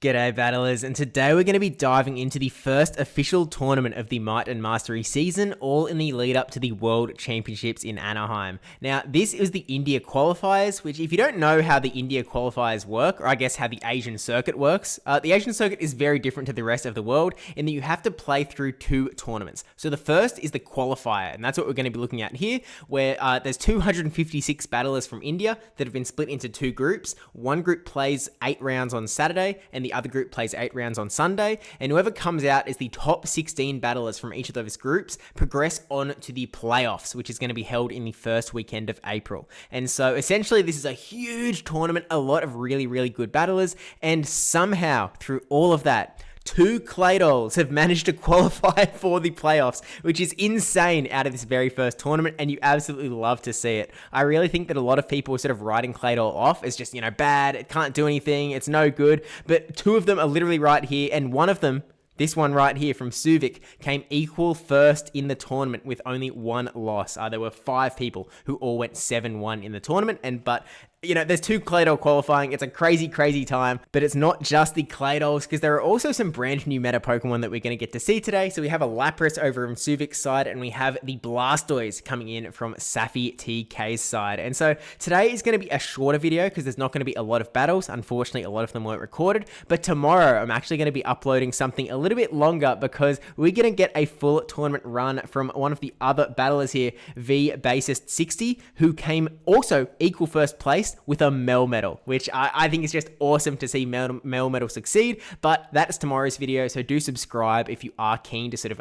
G'day battlers, and today we're going to be diving into the first official tournament of the Might and Mastery season, all in the lead up to the World Championships in Anaheim. Now, this is the India Qualifiers, which if you don't know how the India Qualifiers work, or I guess how the Asian circuit works, the Asian circuit is very different to the rest of the world in that you have to play through two tournaments. So the first is the qualifier, and that's what we're going to be looking at here, where there's 256 battlers from India that have been split into two groups. One group plays 8 rounds on Saturday, and the other group plays 8 rounds on Sunday, and whoever comes out as the top 16 battlers from each of those groups progress on to the playoffs, which is going to be held in the first weekend of April. And so essentially this is a huge tournament, a lot of really, really good battlers, and somehow through all of that, 2 Claydols have managed to qualify for the playoffs, which is insane out of this very first tournament, and you absolutely love to see it. I really think that a lot of people are sort of writing Claydol off as just, bad, it can't do anything, it's no good, but 2 of them are literally right here, and one of them, this one right here from Suvik, came equal first in the tournament with only 1 loss. There were 5 people who all went 7-1 in the tournament, but there's 2 Claydol qualifying. It's a crazy, crazy time, but it's not just the Claydols, because there are also some brand new meta Pokemon that we're going to get to see today. So we have a Lapras over on Suvik's side, and we have the Blastoise coming in from Safi TK's side. And so today is going to be a shorter video because there's not going to be a lot of battles. Unfortunately, a lot of them weren't recorded, but tomorrow I'm actually going to be uploading something a little bit longer because we're going to get a full tournament run from one of the other battlers here, V Basist 60, who came also equal first place with a Melmetal, which I think is just awesome to see Melmetal succeed. But that's tomorrow's video, so do subscribe if you are keen to sort of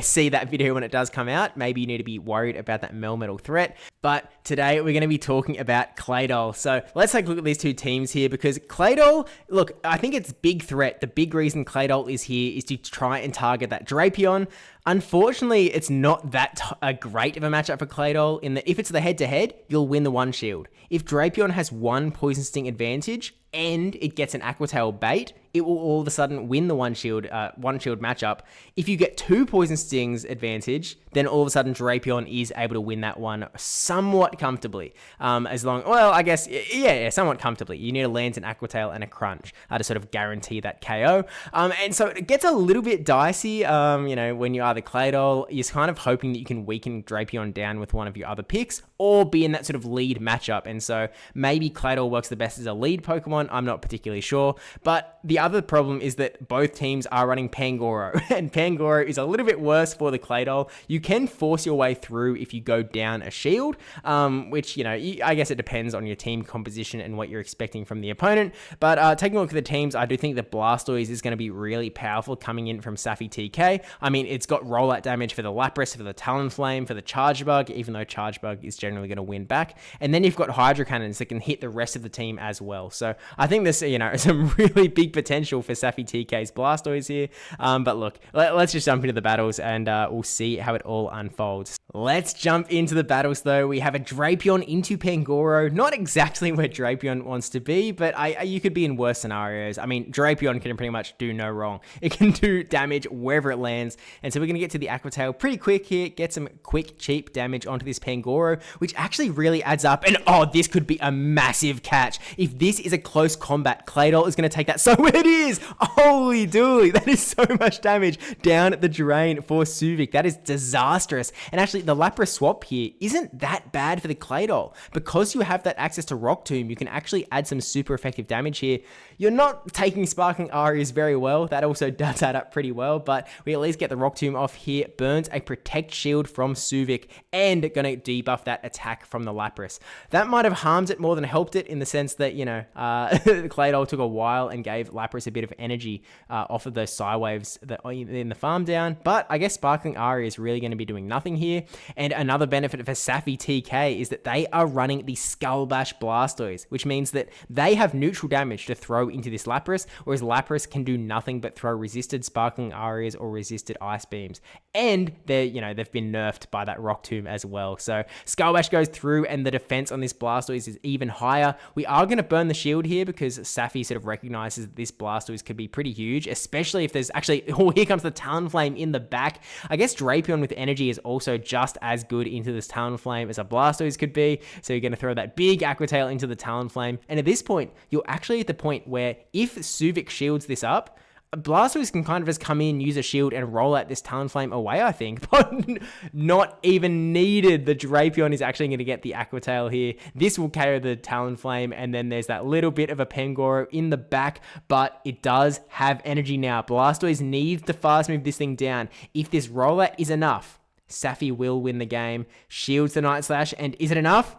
see that video when it does come out. Maybe you need to be worried about that Melmetal threat. But today we're going to be talking about Claydol. So let's take a look at these 2 teams here, because Claydol, look, I think it's big threat. The big reason Claydol is here is to try and target that Drapion. Unfortunately, it's not that great of a matchup for Claydol, in that if it's the head-to-head, you'll win the 1 shield. If Drapion has 1 Poison Sting advantage and it gets an Aqua Tail bait, it will all of a sudden win the 1 shield matchup. If you get 2 Poison Stings advantage, then all of a sudden Drapion is able to win that one somewhat comfortably. Somewhat comfortably. You need a Lance, an Aqua Tail, and a Crunch to sort of guarantee that KO. And so it gets a little bit dicey, when you are the Claydol. You're kind of hoping that you can weaken Drapion down with one of your other picks, or be in that sort of lead matchup. And so maybe Claydol works the best as a lead Pokemon, I'm not particularly sure. But the other problem is that both teams are running Pangoro, and Pangoro is a little bit worse for the Claydol. You can force your way through if you go down a shield, which, I guess it depends on your team composition and what you're expecting from the opponent. But taking a look at the teams, I do think that Blastoise is going to be really powerful coming in from Safi TK. I mean, it's got rollout damage for the Lapras, for the Talonflame, for the Charge Bug, even though Charge Bug is generally going to win back. And then you've got Hydro Cannons that can hit the rest of the team as well. So I think there's, some really big potential for Safi TK's Blastoise here. But look, let's just jump into the battles, and we'll see how it all unfolds. Let's jump into the battles though. We have a Drapion into Pangoro. Not exactly where Drapion wants to be, but you could be in worse scenarios. I mean, Drapion can pretty much do no wrong. It can do damage wherever it lands. And so we're going to get to the Aqua Tail pretty quick here, get some quick, cheap damage onto this Pangoro, which actually really adds up. And this could be a massive catch. If this is a close combat, Claydol is going to take that. So it is! Holy dooly! That is so much damage down the drain for Suvik. That is disastrous. And actually, the Lapras swap here isn't that bad for the Claydol. Because you have that access to Rock Tomb, you can actually add some super effective damage here. You're not taking Sparkling Arias very well. That also does add up pretty well, but we at least get the Rock Tomb off here. Burns a Protect Shield from Suvik, and going to debuff that attack from the Lapras. That might have harmed it more than helped it, in the sense that, Claydol took a while and gave Lapras a bit of energy off of those Psy Waves that in the farm down. But I guess Sparkling Aria is really going to be doing nothing here. And another benefit for Safi TK is that they are running the Skull Bash Blastoise, which means that they have neutral damage to throw into this Lapras, whereas Lapras can do nothing but throw resisted Sparkling Arias or resisted Ice Beams. And they've been nerfed by that Rock Tomb as well. So Skull Bash goes through, and the defense on this Blastoise is even higher. We are going to burn the shield here, here because Safi sort of recognizes that this Blastoise could be pretty huge, especially if there's actually, oh, here comes the Talonflame in the back. I guess Drapion with energy is also just as good into this Talonflame as a Blastoise could be. So you're going to throw that big Aqua Tail into the Talonflame. And at this point, you're actually at the point where if Suvik shields this up, Blastoise can kind of just come in, use a shield, and roll out this Talonflame away, I think. But not even needed. The Drapion is actually going to get the Aqua Tail here. This will KO the Talonflame, and then there's that little bit of a Pangoro in the back, but it does have energy now. Blastoise needs to fast move this thing down. If this rollout is enough, Safi will win the game. Shields the Night Slash, and is it enough?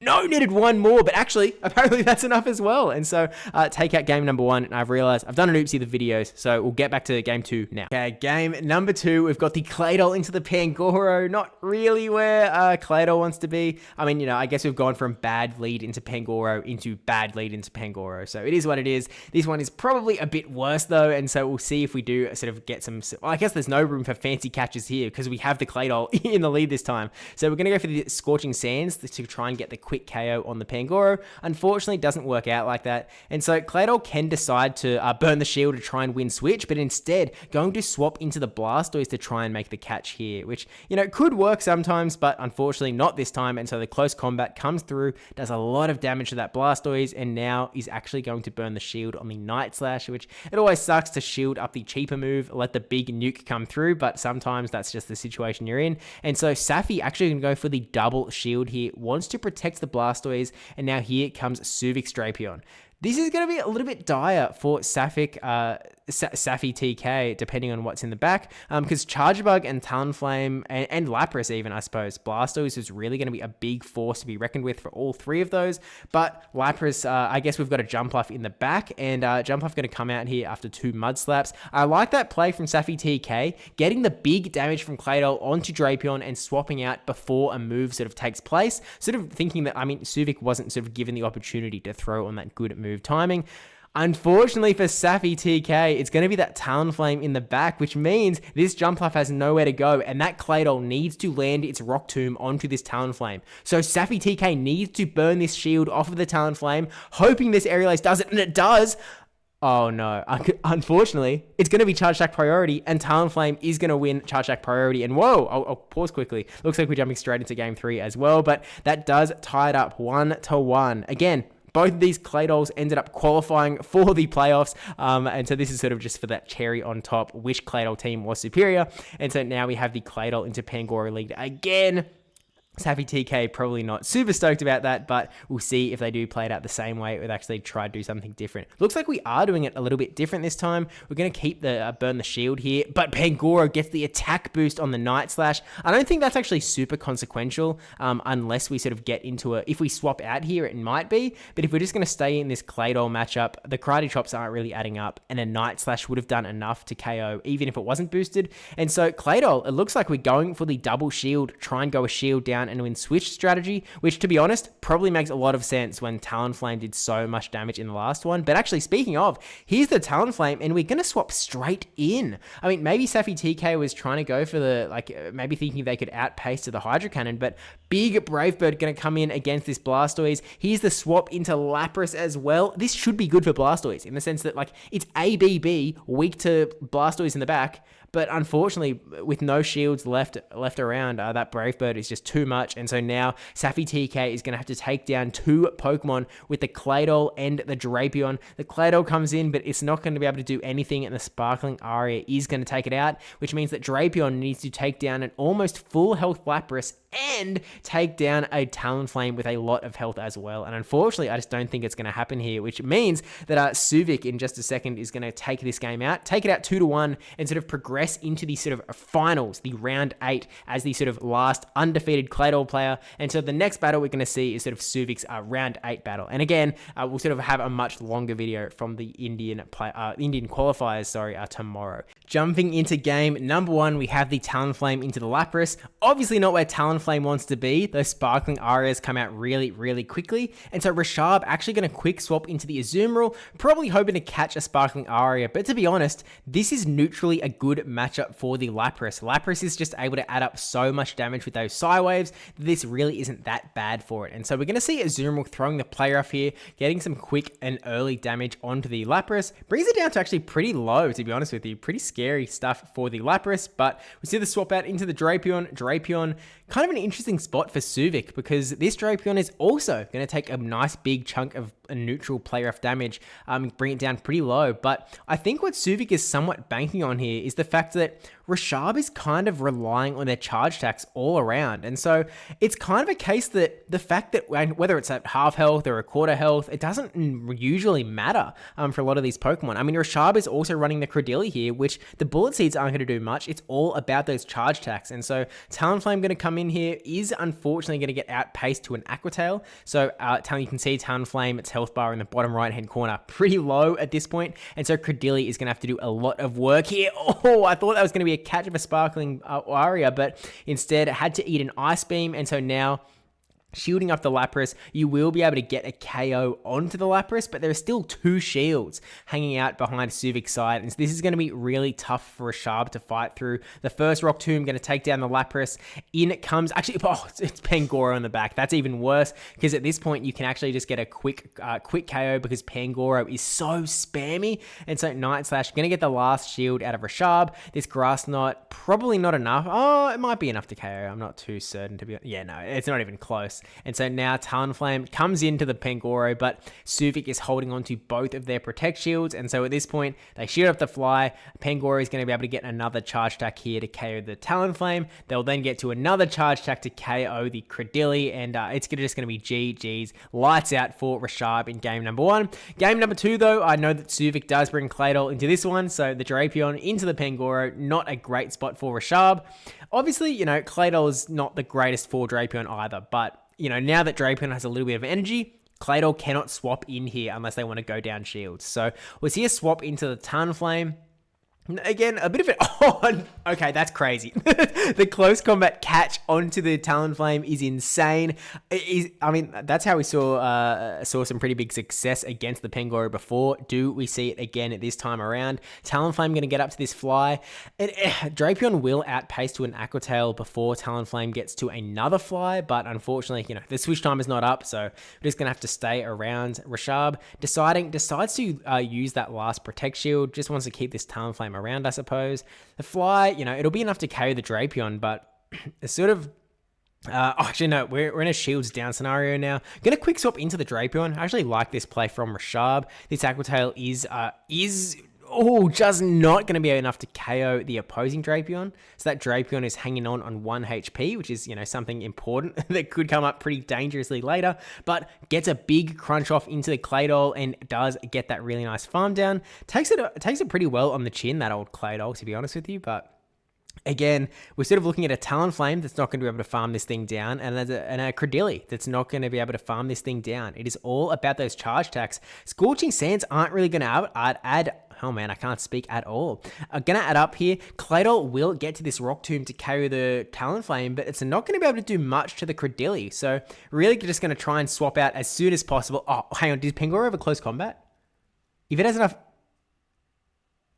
No, needed one more, but actually, apparently that's enough as well. And so take out game number 1, and I've realized I've done an oopsie the videos, so we'll get back to game 2 now. Okay, game number 2, we've got the Claydol into the Pangoro. Not really where Claydol wants to be. I mean, I guess we've gone from bad lead into Pangoro into bad lead into Pangoro. So it is what it is. This one is probably a bit worse though, and so we'll see if we do sort of get some, well, I guess there's no room for fancy catches here because we have the Claydol in the lead this time. So we're going to go for the Scorching Sands to try and get the quick KO on the Pangoro. Unfortunately, it doesn't work out like that. And so Claydol can decide to burn the shield to try and win switch, but instead going to swap into the Blastoise to try and make the catch here, which, could work sometimes, but unfortunately not this time. And so the close combat comes through, does a lot of damage to that Blastoise, and now is actually going to burn the shield on the Night Slash, which it always sucks to shield up the cheaper move, let the big nuke come through, but sometimes that's just the situation you're in. And so Safi actually going to go for the double shield here, wants to protect the Blastoise, and now here comes Suvik's Drapion. This is going to be a little bit dire for Safi TK, depending on what's in the back, because Charge Bug and Talonflame and Lapras even, I suppose, Blastoise is really going to be a big force to be reckoned with for all three of those. But Lapras, I guess we've got a Jumpluff in the back, and Jumpluff going to come out here after 2 Mud Slaps. I like that play from Safi TK, getting the big damage from Claydol onto Drapion and swapping out before a move sort of takes place, sort of thinking that, Suvik wasn't sort of given the opportunity to throw on that good move timing. Unfortunately for Safi TK, it's going to be that Talonflame in the back, which means this Jumpluff has nowhere to go, and that Claydol needs to land its Rock Tomb onto this Talonflame. So Safi TK needs to burn this shield off of the Talonflame, hoping this Aerial Ace does it, and it does. Oh no, unfortunately, it's going to be Charge Attack priority, and Talonflame is going to win Charge Attack priority. And whoa, I'll pause quickly. Looks like we're jumping straight into game 3 as well, but that does tie it up 1-1. Again, both of these Claydols ended up qualifying for the playoffs, and so this is sort of just for that cherry on top, which Claydol team was superior. And so now we have the Claydol into Pangoro lead again. Safi TK probably not super stoked about that, but we'll see if they do play it out the same way or actually try to do something different. Looks like we are doing it a little bit different this time. We're going to keep the burn the shield here, but Pangoro gets the attack boost on the Night Slash. I don't think that's actually super consequential unless we sort of get into if we swap out here, it might be, but if we're just going to stay in this Claydol matchup, the Karate Chops aren't really adding up, and a Night Slash would have done enough to KO even if it wasn't boosted. And so Claydol, it looks like we're going for the double shield, try and go a shield down and win switch strategy, which to be honest probably makes a lot of sense when Talonflame did so much damage in the last one. But actually, speaking of, here's the Talonflame, and we're gonna swap straight in. Maybe Safi TK was trying to go for the maybe thinking they could outpace to the Hydro Cannon, but big Brave Bird gonna come in against this Blastoise. Here's the swap into Lapras as well. This should be good for Blastoise in the sense that it's ABB, weak to Blastoise in the back. But unfortunately, with no shields left around, that Brave Bird is just too much. And so now Safi TK is going to have to take down 2 Pokemon with the Claydol and the Drapion. The Claydol comes in, but it's not going to be able to do anything, and the Sparkling Aria is going to take it out, which means that Drapion needs to take down an almost full health Lapras and take down a Talonflame with a lot of health as well. And unfortunately, I just don't think it's going to happen here, which means that Suvik in just a second is going to take this game out, take it out 2-1, and sort of progress into the sort of finals, the round 8, as the sort of last undefeated Claydol player. And so the next battle we're going to see is sort of Suvik's round 8 battle. And again, we'll sort of have a much longer video from the Indian qualifiers, tomorrow. Jumping into game number 1, we have the Talonflame into the Lapras. Obviously not where Talonflame wants to be. Those Sparkling Arias come out really, really quickly. And so Rishab actually going to quick swap into the Azumarill, probably hoping to catch a Sparkling Aria. But to be honest, this is neutrally a good matchup for the Lapras. Lapras is just able to add up so much damage with those Psy Waves, knows this really isn't that bad for it. And so we're going to see Azumarill throwing the player off here, getting some quick and early damage onto the Lapras. Brings it down to actually pretty low, to be honest with you. Pretty scary stuff for the Lapras, but we see the swap out into the Drapion. Drapion, kind of an interesting spot for Suvik, because this Drapion is also going to take a nice big chunk of a neutral player off damage, bring it down pretty low. But I think what Suvik is somewhat banking on here is the fact that Rishabh is kind of relying on their charge attacks all around. And so it's kind of a case that the fact that whether it's at half health or a quarter health, it doesn't usually matter for a lot of these Pokemon. I mean, Rishabh is also running the Cradily here, which the Bullet Seeds aren't going to do much. It's all about those charge attacks. And so Talonflame going to come in here, is unfortunately going to get outpaced to an Aqua Tail. So you can see Talonflame, its health bar in the bottom right hand corner, pretty low at this point. And so Cradily is going to have to do a lot of work here. Oh, I thought that was going to be a catch of a Sparkling Aria, but instead had to eat an Ice Beam. And so now, shielding up the Lapras, you will be able to get a KO onto the Lapras, but there are still 2 shields hanging out behind Suvik's side, and so this is going to be really tough for Rishabh to fight through. The first Rock Tomb going to take down the Lapras. In it comes, actually, it's Pangoro in the back. That's even worse, because at this point, you can actually just get a quick KO because Pangoro is so spammy, and so Night Slash going to get the last shield out of Rishabh. This Grass Knot, probably not enough. Oh, it might be enough to KO. I'm not too certain to be honest. Yeah, no, it's not even close. And so now Talonflame comes into the Pangoro, but Suvik is holding on to both of their Protect Shields. And so at this point, they shoot up the fly. Pangoro is going to be able to get another charge attack here to KO the Talonflame. They'll then get to another charge attack to KO the Cradily. And it's just going to be GG's. Lights out for Rishabh in game number 1. Game number 2, though, I know that Suvik does bring Claydol into this one. So the Drapion into the Pangoro, not a great spot for Rishabh. Obviously, Claydol is not the greatest for Drapion either, but now that Drapion has a little bit of energy, Claydol cannot swap in here unless they want to go down shields. So we'll see a swap into the Talonflame. Again, a bit of it. Oh, okay, that's crazy. The close combat catch onto the Talonflame is insane. I mean, that's how we saw some pretty big success against the Pangoro before. Do we see it again at this time around? Talonflame going to get up to this fly. Drapion will outpace to an Aqua Tail before Talonflame gets to another fly, but unfortunately, the switch time is not up, so we're just going to have to stay around. Rishabh decides to use that last Protect Shield, just wants to keep this Talonflame around, I suppose. The fly, it'll be enough to carry the Drapion, but it's sort of actually no, we're in a shields down scenario now. Gonna quick swap into the Drapion. I actually like this play from Rishabh. This Aqua Tail is just not going to be enough to KO the opposing Drapion. So that Drapion is hanging on 1 HP, which is, something important that could come up pretty dangerously later, but gets a big crunch off into the Claydol and does get that really nice farm down. Takes it pretty well on the chin, that old Claydol, to be honest with you, but again, we're sort of looking at a Talonflame that's not going to be able to farm this thing down, and a Cradily that's not going to be able to farm this thing down. It is all about those charge attacks. Scorching Sands aren't really going to add oh man, I can't speak at all. I'm going to add up here. Claydol will get to this Rock Tomb to carry the Talonflame, but it's not going to be able to do much to the Cradily. So really just going to try and swap out as soon as possible. Oh, hang on. Did Pangoro have a close combat? If it has enough...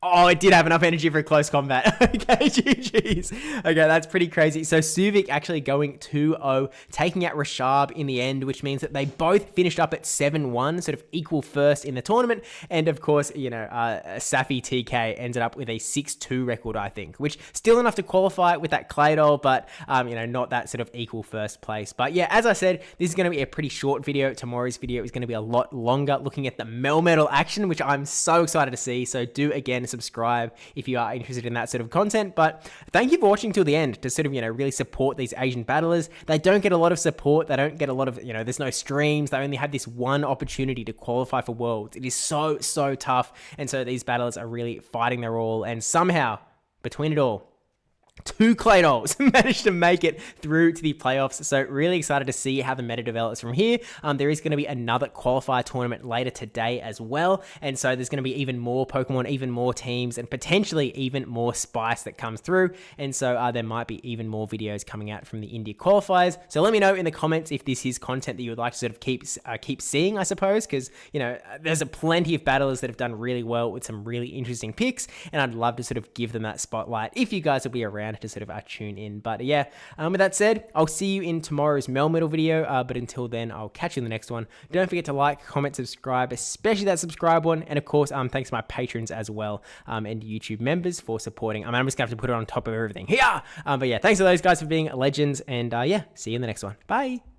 Oh, it did have enough energy for close combat. Okay, GG's. Okay, that's pretty crazy. So Suvik actually going 2-0, taking out Rishabh in the end, which means that they both finished up at 7-1, sort of equal first in the tournament. And of course, Safi TK ended up with a 6-2 record, I think, which still enough to qualify with that Claydol, but, not that sort of equal first place. But yeah, as I said, this is going to be a pretty short video. Tomorrow's video is going to be a lot longer, looking at the Melmetal action, which I'm so excited to see. So do again, subscribe if you are interested in that sort of content. But thank you for watching till the end to sort of, really support these Asian battlers. They don't get a lot of support. They don't get a lot of, there's no streams. They only have this one opportunity to qualify for Worlds. It is so, so tough. And so these battlers are really fighting their all. And somehow, between it all, 2 Claydols managed to make it through to the playoffs. So really excited to see how the meta develops from here. There is going to be another qualifier tournament later today as well. And so there's going to be even more Pokemon, even more teams, and potentially even more spice that comes through. And so there might be even more videos coming out from the India Qualifiers. So let me know in the comments if this is content that you would like to sort of keep seeing, I suppose, because, there's a plenty of battlers that have done really well with some really interesting picks. And I'd love to sort of give them that spotlight if you guys will be around around to sort of tune in. But yeah, with that said, I'll see you in tomorrow's Mel Medal video. But until then, I'll catch you in the next one. Don't forget to like, comment, subscribe, especially that subscribe one. And of course, thanks to my patrons as well, and YouTube members for supporting. I'm just gonna have to put it on top of everything. Yeah. But yeah, thanks to those guys for being legends. And yeah, see you in the next one. Bye.